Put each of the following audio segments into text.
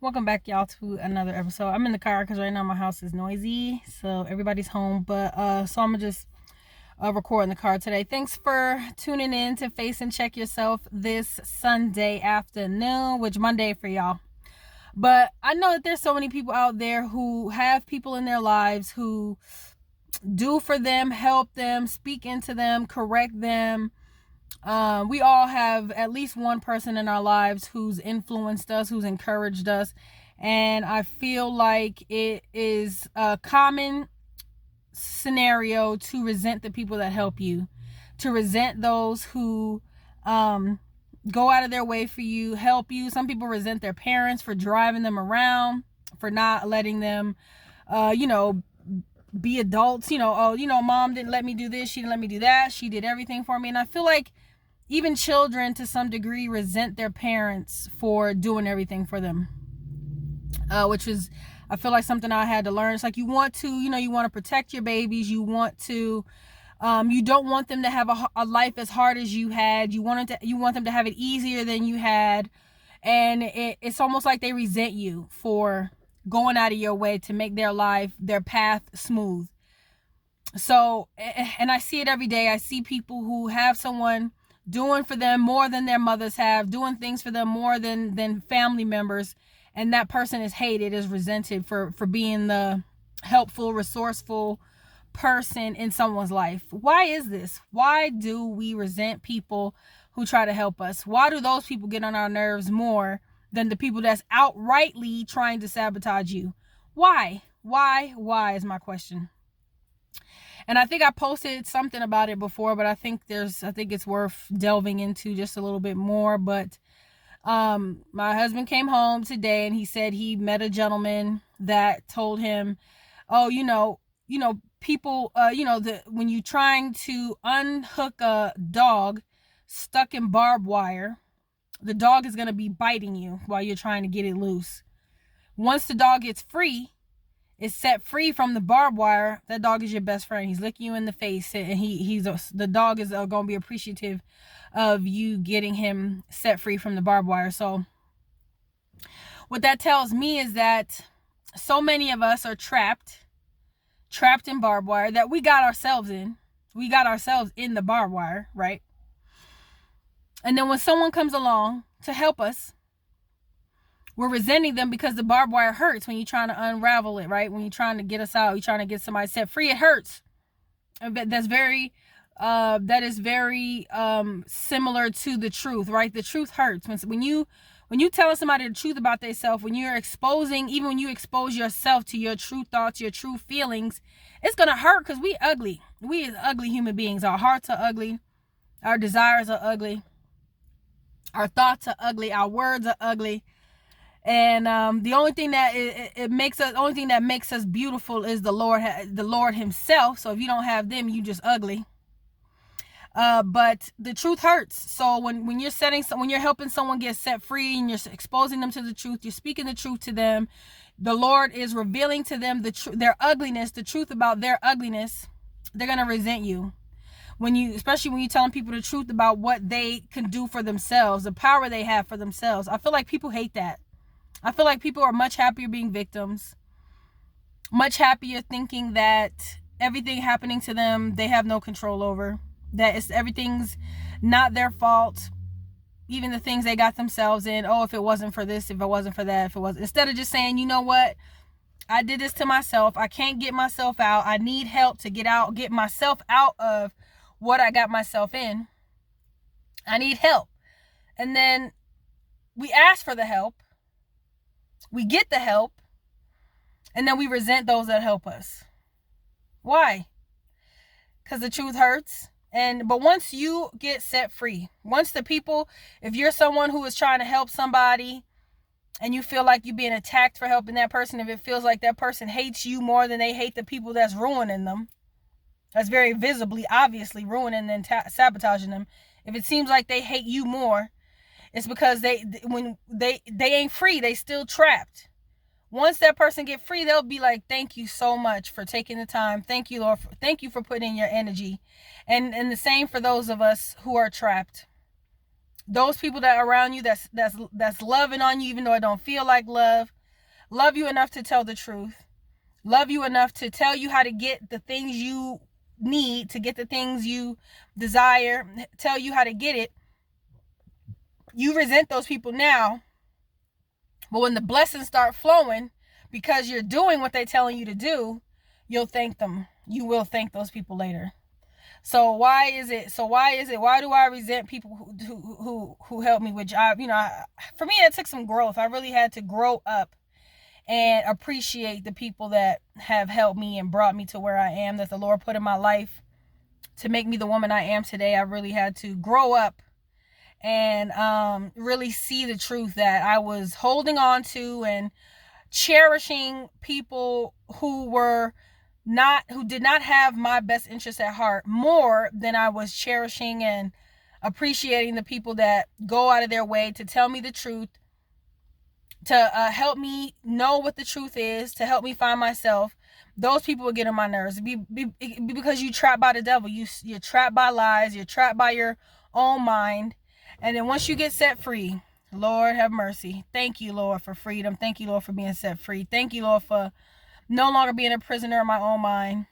Welcome back, y'all, to another episode. I'm in the car because right now my house is noisy, so everybody's home. But so I'm gonna just record in the car today. Thanks for tuning in to Face and Check Yourself this Sunday afternoon, which Monday for y'all. But I know that there's so many people out there who have people in their lives who do for them, help them, speak into them, correct them. We all have at least one person in our lives who's influenced us, who's encouraged us. And I feel like it is a common scenario to resent the people that help you, to resent those who go out of their way for you, help you. Some people resent their parents for driving them around, for not letting them, be adults. Mom didn't let me do this, she didn't let me do that, she did everything for me. And I feel like even children to some degree resent their parents for doing everything for them, which is, I feel like, something I had to learn. It's like you want to protect your babies. You want to, you don't want them to have a life as hard as you had. You want them to have it easier than you had. And it's almost like they resent you for going out of your way to make their path smooth. So, and I see it every day. I see people who have someone doing for them more than their mothers have, doing things for them more than family members, and that person is hated, is resented for being the helpful, resourceful person in someone's life. Why is this? Why do we resent people who try to help us? Why do those people get on our nerves more than the people that's outrightly trying to sabotage you? Why is my question. And I think I posted something about it before, but I think it's worth delving into just a little bit more. But my husband came home today and he said he met a gentleman that told him, oh, people, when you're trying to unhook a dog stuck in barbed wire, the dog is going to be biting you while you're trying to get it loose. Once the dog gets free, is set free from the barbed wire, that dog is your best friend. He's licking you in the face, and the dog is going to be appreciative of you getting him set free from the barbed wire. So what that tells me is that so many of us are trapped in barbed wire that we got ourselves in. We got ourselves in the barbed wire, right? And then when someone comes along to help us, we're resenting them because the barbed wire hurts when you're trying to unravel it, right? When you're trying to get us out, you're trying to get somebody set free, it hurts. That is very similar to the truth, right? The truth hurts. When you tell somebody the truth about themselves, when you expose yourself to your true thoughts, your true feelings, it's gonna hurt because we ugly. We is ugly human beings. Our hearts are ugly. Our desires are ugly. Our thoughts are ugly. Our words are ugly. And the only thing that makes us beautiful is the Lord Himself. So if you don't have them, you just ugly. But the truth hurts. So when you're helping someone get set free and you're exposing them to the truth, you're speaking the truth to them. The Lord is revealing to them their ugliness, the truth about their ugliness. They're gonna resent you. Especially when you're telling people the truth about what they can do for themselves, the power they have for themselves. I feel like people hate that. I feel like people are much happier being victims, much happier thinking that everything happening to them, they have no control over, that everything's not their fault, even the things they got themselves in. Oh, if it wasn't for this, if it wasn't for that, instead of just saying, you know what, I did this to myself, I can't get myself out, I need help to get myself out of what I got myself in, I need help. And then we ask for the help, we get the help, and then we resent those that help us. Why? Because the truth hurts. But once you get set free, if you're someone who is trying to help somebody and you feel like you're being attacked for helping that person, if it feels like that person hates you more than they hate the people that's ruining them, that's very visibly, obviously ruining and sabotaging them, if it seems like they hate you more, it's because when they ain't free, they still trapped. Once that person get free, they'll be like, thank you so much for taking the time. Thank you, Lord. Thank you for putting in your energy. And the same for those of us who are trapped. Those people that are around you that's loving on you, even though it don't feel like love. love you enough to tell the truth, love you enough to tell you how to get the things you need, to get the things you desire, tell you how to get it. You resent those people now, but when the blessings start flowing because you're doing what they're telling you to do, you'll thank them. You will thank those people later. So why do I resent people who help me? Which for me, it took some growth. I really had to grow up and appreciate the people that have helped me and brought me to where I am, that the Lord put in my life to make me the woman I am today. I really had to grow up and really see the truth that I was holding on to and cherishing people who did not have my best interest at heart more than I was cherishing and appreciating the people that go out of their way to tell me the truth, to help me know what the truth is, to help me find myself. Those people will get on my nerves. Because you're trapped by the devil. You're trapped by lies. You're trapped by your own mind. And then once you get set free, Lord have mercy. Thank you, Lord, for freedom. Thank you, Lord, for being set free. Thank you, Lord, for no longer being a prisoner of my own mind.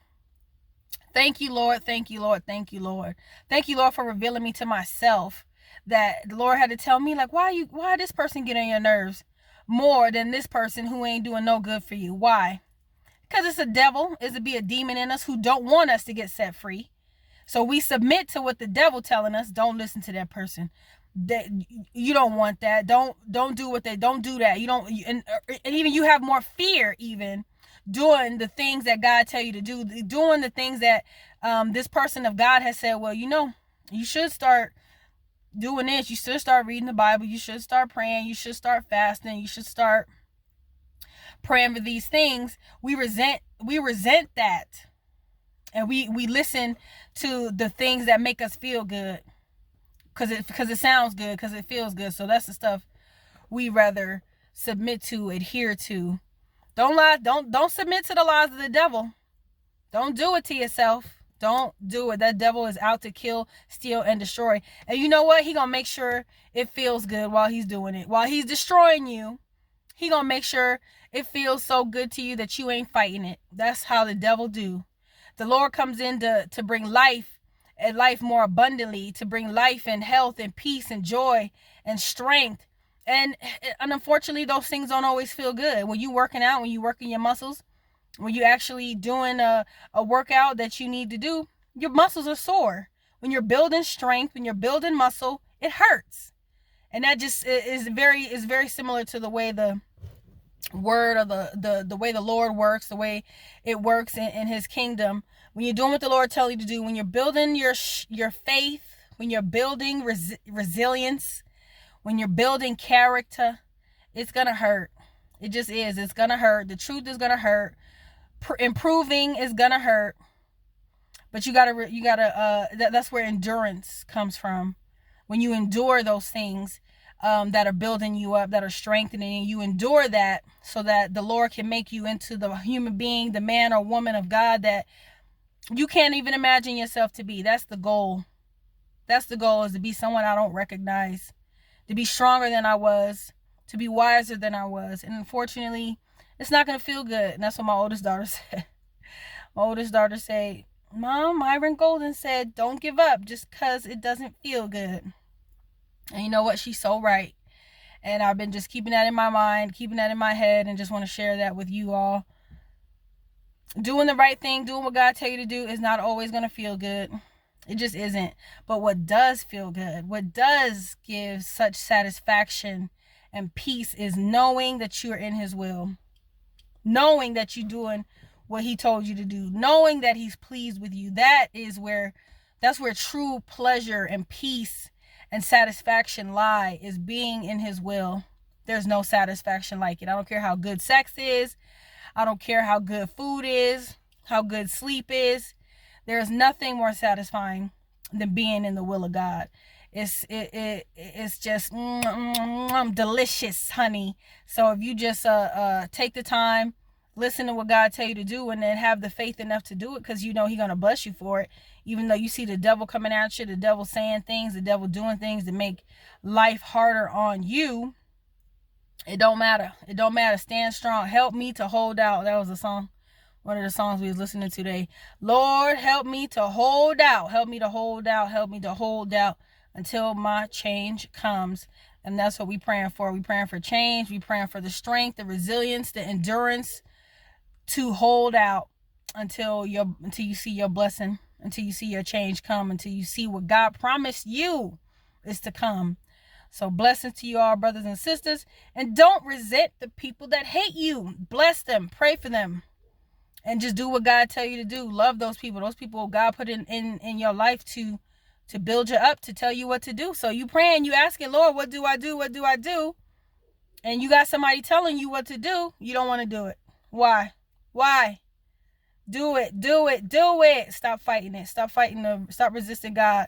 Thank you, Lord. Thank you, Lord. Thank you, Lord. Thank you, Lord, for revealing me to myself. That the Lord had to tell me, like, why this person get on your nerves more than this person who ain't doing no good for you? Why? Because it's a devil. It's to be a demon in us who don't want us to get set free. So we submit to what the devil telling us. Don't listen to that person. That you don't want that. Don't do don't do that. You don't, and even you have more fear even doing the things that God tell you to do, doing the things that this person of God has said, well, you should start doing this. You should start reading the Bible. You should start praying. You should start fasting. You should start praying for these things. We resent that. And we listen to the things that make us feel good. Because it sounds good, because it feels good. So that's the stuff we rather submit to, adhere to. Don't lie. Don't submit to the lies of the devil. Don't do it to yourself. Don't do it. That devil is out to kill, steal, and destroy. And you know what? He gonna make sure it feels good while he's doing it. While he's destroying you, he gonna make sure it feels so good to you that you ain't fighting it. That's how the devil do. The Lord comes in to bring life, and life more abundantly, to bring life and health and peace and joy and strength. And unfortunately, those things don't always feel good. When you working out, when you working your muscles, when you actually doing a workout that you need to do, your muscles are sore. When you're building strength, when you're building muscle, it hurts. And that just is very similar to the way the word or the way the Lord works, the way it works in his kingdom. When you're doing what the Lord tells you to do, when you're building your faith, when you're building resilience, when you're building character, it's gonna hurt. It just is. It's gonna hurt. The truth is gonna hurt. Improving is gonna hurt. But you gotta that's where endurance comes from. When you endure those things that are building you up, that are strengthening you, endure that so that the Lord can make you into the human being, the man or woman of God that you can't even imagine yourself to be. That's the goal. That's the goal, is to be someone I don't recognize, to be stronger than I was, to be wiser than I was. And unfortunately, it's not going to feel good. And that's what my oldest daughter said. My oldest daughter said, Mom, Myron Golden said, don't give up just because it doesn't feel good. And you know what? She's so right. And I've been just keeping that in my mind, keeping that in my head, and just want to share that with you all. Doing the right thing, doing what God tells you to do is not always going to feel good. It just isn't. But what does feel good, what does give such satisfaction and peace, is knowing that you are in his will. Knowing that you're doing what he told you to do. Knowing that he's pleased with you. That's where true pleasure and peace and satisfaction lie, is being in his will. There's no satisfaction like it. I don't care how good sex is. I don't care how good food is, how good sleep is. There's nothing more satisfying than being in the will of God. It's just delicious, honey. So if you just take the time, listen to what God tell you to do, and then have the faith enough to do it, because you know he's gonna bless you for it. Even though you see the devil coming at you, the devil saying things, the devil doing things to make life harder on you, It don't matter. It don't matter. Stand strong. Help me to hold out. That was a song. One of the songs we was listening to today. Lord, help me to hold out. Help me to hold out. Help me to hold out until my change comes. And that's what we praying for. We praying for change. We praying for the strength, the resilience, the endurance to hold out until you see your blessing, until you see your change come, until you see what God promised you is to come. So blessings to you all, brothers and sisters. And don't resent the people that hate you. Bless them. Pray for them. And just do what God tell you to do. Love those people. Those people God put in your life to build you up, to tell you what to do. So you praying, you asking, Lord, what do I do? What do I do? And you got somebody telling you what to do. You don't want to do it. Why? Why? Do it. Do it. Do it. Stop fighting it. Stop resisting God.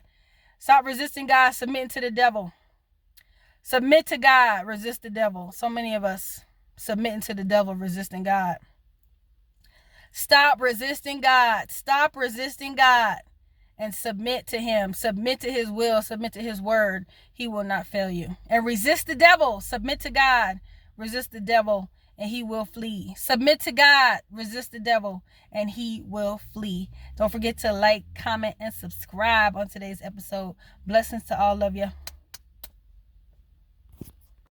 Stop resisting God. Submitting to the devil. Submit to God. Resist the devil. So many of us submitting to the devil, resisting God. Stop resisting God. Stop resisting God. And submit to him. Submit to his will. Submit to his word. He will not fail you. And resist the devil. Submit to God. Resist the devil and he will flee. Submit to God. Resist the devil and he will flee. Don't forget to like, comment, and subscribe on today's episode. Blessings to all of you.